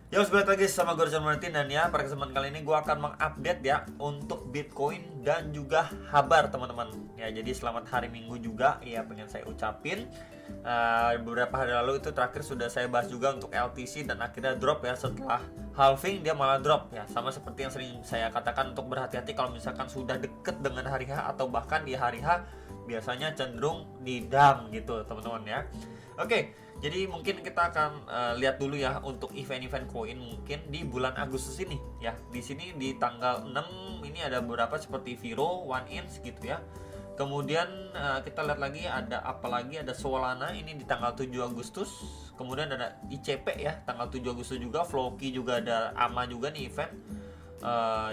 Ya, balik lagi sama gue Rizal Martin, dan ya pada kesempatan kali ini gue akan mengupdate ya untuk Bitcoin dan juga Habar teman-teman. Ya, jadi selamat hari Minggu juga ya, pengen saya ucapin. Beberapa hari lalu itu terakhir sudah saya bahas juga untuk LTC dan akhirnya drop ya, setelah halving dia malah drop ya. Sama seperti yang sering saya katakan untuk berhati-hati kalau misalkan sudah deket dengan hari H atau bahkan di hari H biasanya cenderung didam gitu teman-teman ya. Oke, jadi mungkin kita akan lihat dulu ya untuk event-event koin mungkin di bulan Agustus ini ya. Di sini di tanggal 6 ini ada beberapa seperti Viro, One Inch gitu ya. Kemudian kita lihat lagi ada apa lagi, ada Solana ini di tanggal 7 Agustus. Kemudian ada ICP ya tanggal 7 Agustus juga, Floki juga ada, AMA juga nih event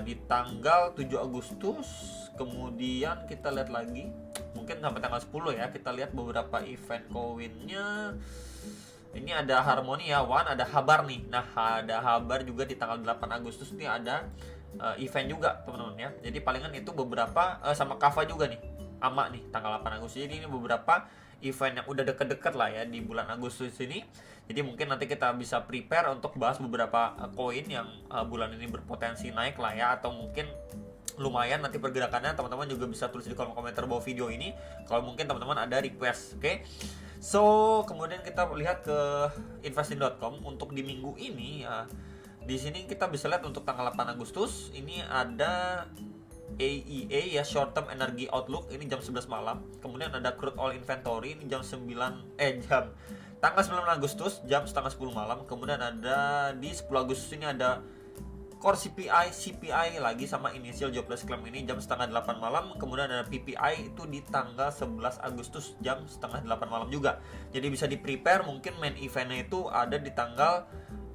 di tanggal 7 Agustus. Kemudian kita lihat lagi mungkin sampai tanggal 10 ya, kita lihat beberapa event koinnya. Ini ada Harmony ya, One, ada Habar nih. Nah, ada Habar juga di tanggal 8 Agustus nih ada event juga teman-teman ya. Jadi palingan itu beberapa sama Kava juga nih, AMA nih tanggal 8 Agustus. Jadi ini beberapa event yang udah deket-deket lah ya di bulan Agustus ini. Jadi mungkin nanti kita bisa prepare untuk bahas beberapa koin yang bulan ini berpotensi naik lah ya, atau mungkin lumayan nanti pergerakannya. Teman-teman juga bisa tulis di kolom komentar bawah video ini kalau mungkin teman-teman ada request. Oke. So, kemudian kita lihat ke investing.com untuk di minggu ini ya. Di sini kita bisa lihat untuk tanggal 8 Agustus ini ada AEA ya, Short Term Energy Outlook, ini jam 11 malam. Kemudian ada Crude Oil Inventory ini jam tanggal 9 Agustus jam setengah 10 malam. Kemudian ada di 10 Agustus ini ada Core CPI lagi sama Initial Jobless Claim ini jam setengah 8 malam. Kemudian ada PPI itu di tanggal 11 Agustus jam setengah 8 malam juga. Jadi bisa di prepare, mungkin main eventnya itu ada di tanggal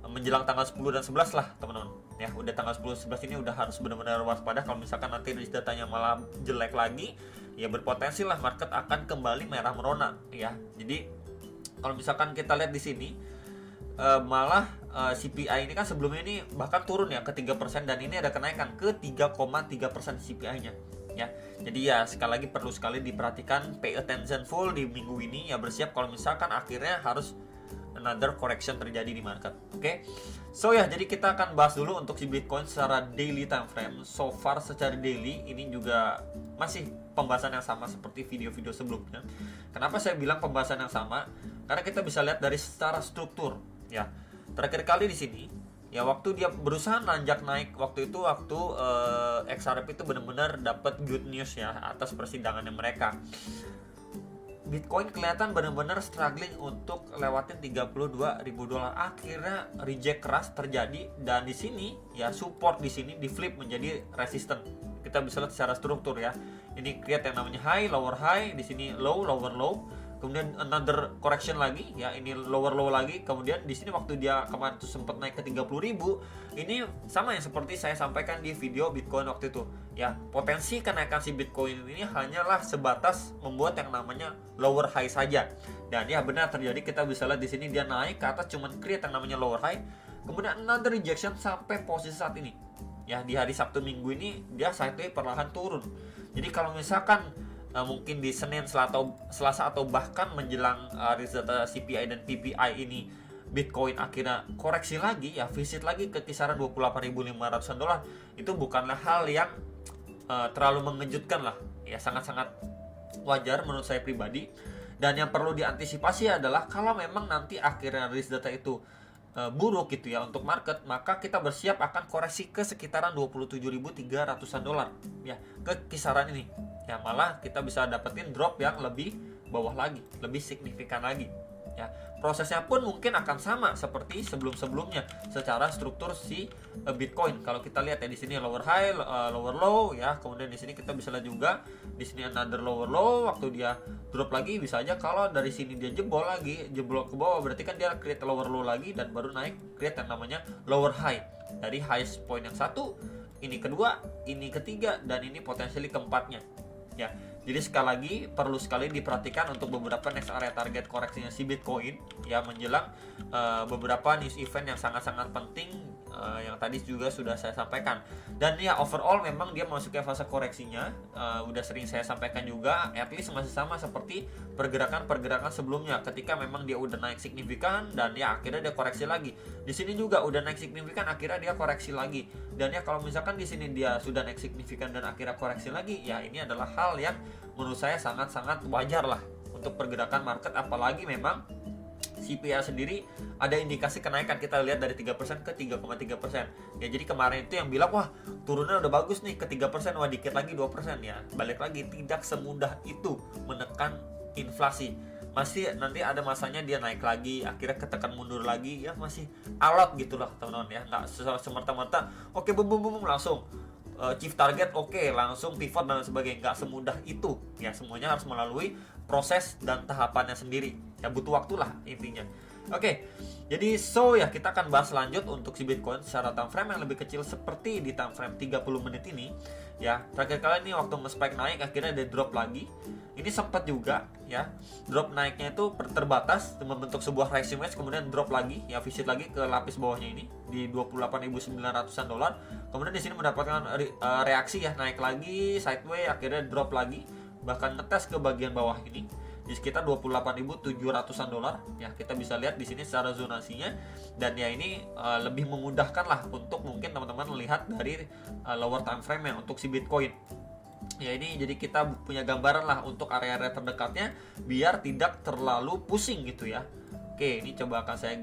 menjelang tanggal 10 dan 11 lah teman-teman ya. Udah tanggal 10 11 ini udah harus benar-benar waspada. Kalau misalkan nanti rilis datanya malah jelek lagi ya, berpotensi lah market akan kembali merah merona ya. Jadi kalau misalkan kita lihat di sini malah CPI ini kan sebelumnya ini bahkan turun ya ke 3%, dan ini ada kenaikan ke 3,3% CPI-nya ya. Jadi ya sekali lagi perlu sekali diperhatikan, pay attention full di minggu ini ya, bersiap kalau misalkan akhirnya harus another correction terjadi di market. Oke. So ya, jadi kita akan bahas dulu untuk si Bitcoin secara daily time frame. So far secara daily ini juga masih pembahasan yang sama seperti video-video sebelumnya. Kenapa saya bilang pembahasan yang sama? Karena kita bisa lihat dari secara struktur ya. Terakhir kali di sini ya, waktu dia berusaha nanjak naik waktu itu, waktu XRP itu benar-benar dapat good news ya atas persidangannya mereka. Bitcoin kelihatan benar-benar struggling untuk lewatin $32.000. Akhirnya reject keras terjadi, dan di sini ya support di sini di flip menjadi resistant. Kita bisa lihat secara struktur ya. Ini create yang namanya high, lower high, di sini low, lower low. Kemudian another correction lagi ya, ini lower low lagi. Kemudian di sini waktu dia kemarin tuh sempat naik ke 30.000, ini sama yang seperti saya sampaikan di video Bitcoin waktu itu ya. Potensi kenaikan si Bitcoin ini hanyalah sebatas membuat yang namanya lower high saja. Dan ya benar terjadi, kita bisa lihat di sini dia naik ke atas, cuman create yang namanya lower high. Kemudian another rejection sampai posisi saat ini. Ya, di hari Sabtu Minggu ini dia sideways perlahan turun. Jadi kalau misalkan mungkin di Senin, Selasa atau bahkan menjelang rilis data CPI dan PPI ini Bitcoin akhirnya koreksi lagi ya, visit lagi ke kisaran $28.500, itu bukanlah hal yang terlalu mengejutkan lah ya, sangat-sangat wajar menurut saya pribadi. Dan yang perlu diantisipasi adalah kalau memang nanti akhirnya rilis data itu buruk gitu ya untuk market, maka kita bersiap akan koreksi ke sekitaran $27.300 ya, ke kisaran ini ya. Malah kita bisa dapetin drop yang lebih bawah lagi, lebih signifikan lagi ya. Prosesnya pun mungkin akan sama seperti sebelum-sebelumnya secara struktur si Bitcoin. Kalau kita lihat ya di sini lower high, lower low ya. Kemudian di sini kita bisa lihat juga di sini another lower low. Waktu dia drop lagi, bisa aja kalau dari sini dia jebol ke bawah, berarti kan dia create lower low lagi dan baru naik create yang namanya lower high. Dari highest point yang satu, ini kedua, ini ketiga, dan ini potensially keempatnya ya. Jadi sekali lagi perlu sekali diperhatikan untuk beberapa next area target koreksinya si Bitcoin ya, menjelang beberapa news event yang sangat-sangat penting yang tadi juga sudah saya sampaikan. Dan ya overall memang dia masuk ke fase koreksinya, udah sering saya sampaikan juga, at least masih sama seperti pergerakan-pergerakan sebelumnya ketika memang dia udah naik signifikan dan ya akhirnya dia koreksi lagi. Di sini juga udah naik signifikan, akhirnya dia koreksi lagi. Dan ya kalau misalkan di sini dia sudah naik signifikan dan akhirnya koreksi lagi, ya ini adalah hal yang menurut saya sangat-sangat wajar lah untuk pergerakan market, apalagi memang CPI sendiri ada indikasi kenaikan. Kita lihat dari 3% ke 3,3%. Ya jadi kemarin itu yang bilang wah turunnya udah bagus nih ke 3%, wah dikit lagi 2%, ya. Balik lagi, tidak semudah itu menekan inflasi. Masih nanti ada masanya dia naik lagi, akhirnya ketekan mundur lagi, ya masih alot gitulah teman-teman ya. Nggak semerta-merta oke bum bum bum langsung chief target oke, langsung pivot dan sebagainya. Nggak semudah itu ya, semuanya harus melalui proses dan tahapannya sendiri ya, butuh waktu lah intinya. Oke, jadi ya kita akan bahas lanjut untuk si Bitcoin secara time frame yang lebih kecil seperti di time frame 30 menit ini ya. Terakhir kali ini waktu nge-spike naik akhirnya dia drop lagi. Ini sempat juga ya, drop naiknya itu terbatas membentuk sebuah rising wedge, kemudian drop lagi ya, visit lagi ke lapis bawahnya ini di 28.900-an dolar. Kemudian di sini mendapatkan reaksi ya, naik lagi sideways, akhirnya drop lagi, bahkan ngetes ke bagian bawah ini di sekitar 28.700-an dolar ya. Kita bisa lihat di sini secara zonasinya, dan ya ini lebih memudahkan lah untuk mungkin teman-teman melihat dari lower time frame yang untuk si Bitcoin. Ya ini jadi kita punya gambaran lah untuk area-area terdekatnya biar tidak terlalu pusing gitu ya. Oke, ini coba akan saya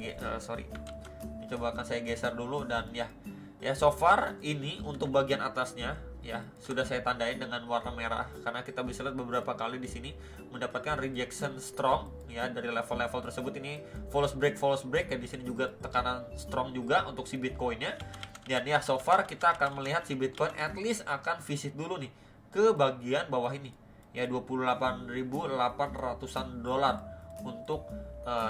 geser dulu, dan ya so far ini untuk bagian atasnya ya sudah saya tandain dengan warna merah karena kita bisa lihat beberapa kali di sini mendapatkan rejection strong ya dari level-level tersebut. Ini false break ya, di sini juga tekanan strong juga untuk si Bitcoinnya. Dan ya so far kita akan melihat si Bitcoin at least akan visit dulu nih ke bagian bawah ini ya, 28.800-an dolar untuk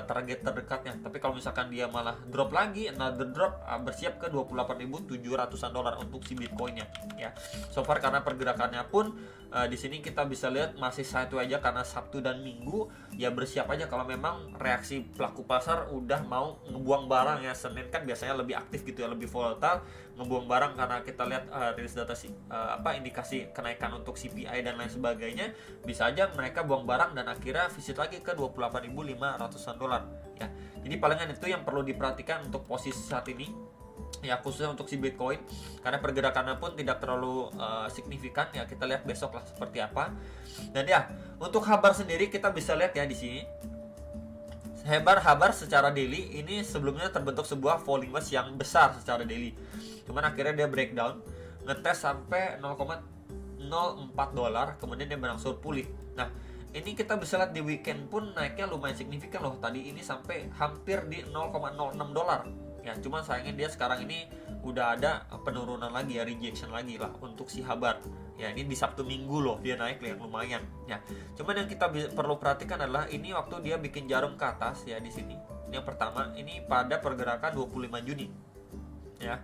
target terdekatnya. Tapi kalau misalkan dia malah drop lagi, another drop, bersiap ke 28.700-an dolar untuk si Bitcoinnya ya. So far karena pergerakannya pun di sini kita bisa lihat masih sideways aja karena Sabtu dan Minggu ya, bersiap aja kalau memang reaksi pelaku pasar udah mau ngebuang barang ya. Senin kan biasanya lebih aktif gitu ya, lebih volatile ngebuang barang karena kita lihat rilis data indikasi kenaikan untuk CPI dan lain sebagainya. Bisa aja mereka buang barang dan akhirnya visit lagi ke 28.500-an dolar ya. Jadi palingan itu yang perlu diperhatikan untuk posisi saat ini ya, khususnya untuk si Bitcoin karena pergerakannya pun tidak terlalu signifikan ya. Kita lihat besok lah seperti apa. Dan ya untuk Habar sendiri kita bisa lihat ya di sini Habar secara daily ini sebelumnya terbentuk sebuah falling wedge yang besar secara daily, cuman akhirnya dia breakdown ngetes sampai 0,04 dolar, kemudian dia berangsur pulih. Nah ini kita bisa lihat di weekend pun naiknya lumayan signifikan loh, tadi ini sampai hampir di 0,06 dolar ya. Cuman sayangnya dia sekarang ini udah ada penurunan lagi ya, rejection lagi lah untuk si Habar ya. Ini di Sabtu Minggu loh dia naik yang lumayan ya. Cuman yang kita perlu perhatikan adalah ini waktu dia bikin jarum ke atas ya di sini. Yang pertama ini pada pergerakan 25 Juni ya.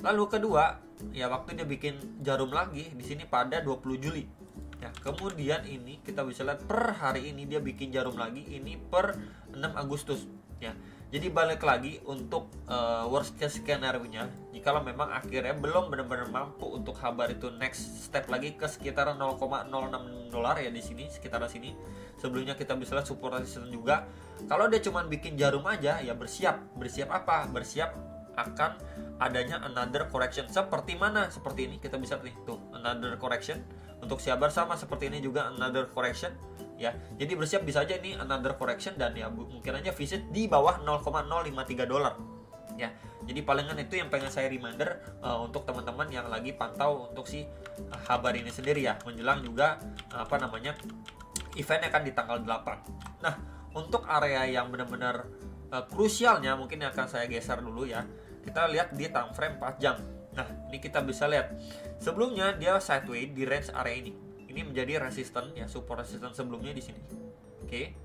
Lalu kedua ya waktu dia bikin jarum lagi di sini pada 20 Juli ya. Kemudian ini kita bisa lihat per hari ini dia bikin jarum lagi ini per 6 Agustus ya. Jadi balik lagi untuk worst case scenario-nya, jikalau memang akhirnya belum benar-benar mampu untuk Habar itu next step lagi ke sekitar 0,06 dolar ya, di sini sekitar sini. Sebelumnya kita bisa lihat support resistance juga. Kalau dia cuma bikin jarum aja ya bersiap apa? Bersiap akan adanya another correction seperti mana? Seperti ini kita bisa lihat tuh another correction. Untuk si Habar sama seperti ini juga another correction ya. Jadi bersiap bisa aja ini another correction dan ya mungkin aja visit di bawah 0,053 dolar ya. Jadi palingan itu yang pengen saya reminder untuk teman-teman yang lagi pantau untuk si Habar ini sendiri ya, menjelang juga eventnya kan di tanggal 8. Nah untuk area yang benar-benar krusialnya mungkin akan saya geser dulu ya. Kita lihat di time frame 4 jam. Nah ini kita bisa lihat sebelumnya dia sideways di range area ini. Ini menjadi resisten ya, support resisten sebelumnya di sini. Oke.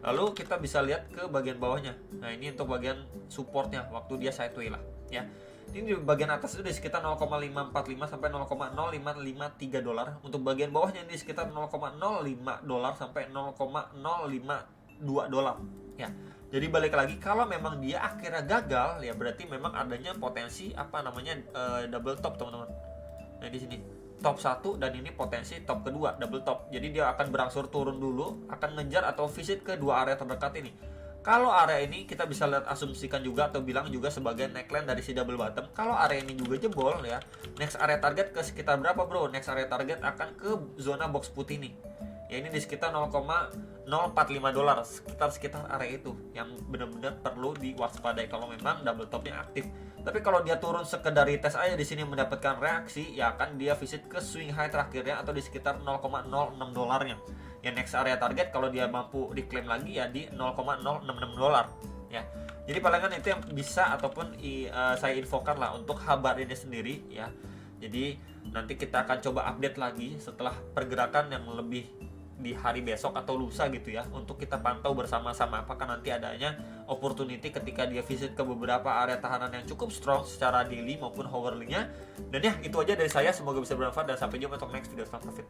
Lalu kita bisa lihat ke bagian bawahnya. Nah, ini untuk bagian supportnya waktu dia sideways lah ya. Ini di bagian atas itu di sekitar 0,545 sampai 0,0553 dolar. Untuk bagian bawahnya ini sekitar 0,05 dolar sampai 0,052 dolar ya. Jadi balik lagi, kalau memang dia akhirnya gagal ya berarti memang adanya potensi double top teman-teman. Nah di sini top 1 dan ini potensi top kedua double top. Jadi dia akan berangsur turun dulu, akan ngejar atau visit ke dua area terdekat ini. Kalau area ini kita bisa lihat, asumsikan juga atau bilang juga sebagai neckline dari si double bottom. Kalau area ini juga jebol ya, next area target ke sekitar berapa bro? Next area target akan ke zona box putih nih. Ya ini di sekitar 0,045 dolar, sekitar area itu yang benar-benar perlu diwaspadai kalau memang double topnya aktif. Tapi kalau dia turun sekedar tes aja di sini mendapatkan reaksi, ya akan dia visit ke swing high terakhirnya atau di sekitar 0,06 dolarnya. Ya next area target kalau dia mampu diklaim lagi ya di 0,066 dolar ya. Jadi palingan itu yang bisa ataupun saya infokan lah untuk Habar ini sendiri ya. Jadi nanti kita akan coba update lagi setelah pergerakan yang lebih di hari besok atau lusa gitu ya, untuk kita pantau bersama-sama apakah nanti adanya opportunity ketika dia visit ke beberapa area tahanan yang cukup strong secara daily maupun hourly-nya. Dan ya itu aja dari saya, semoga bisa bermanfaat dan sampai jumpa untuk next video. Stop profit.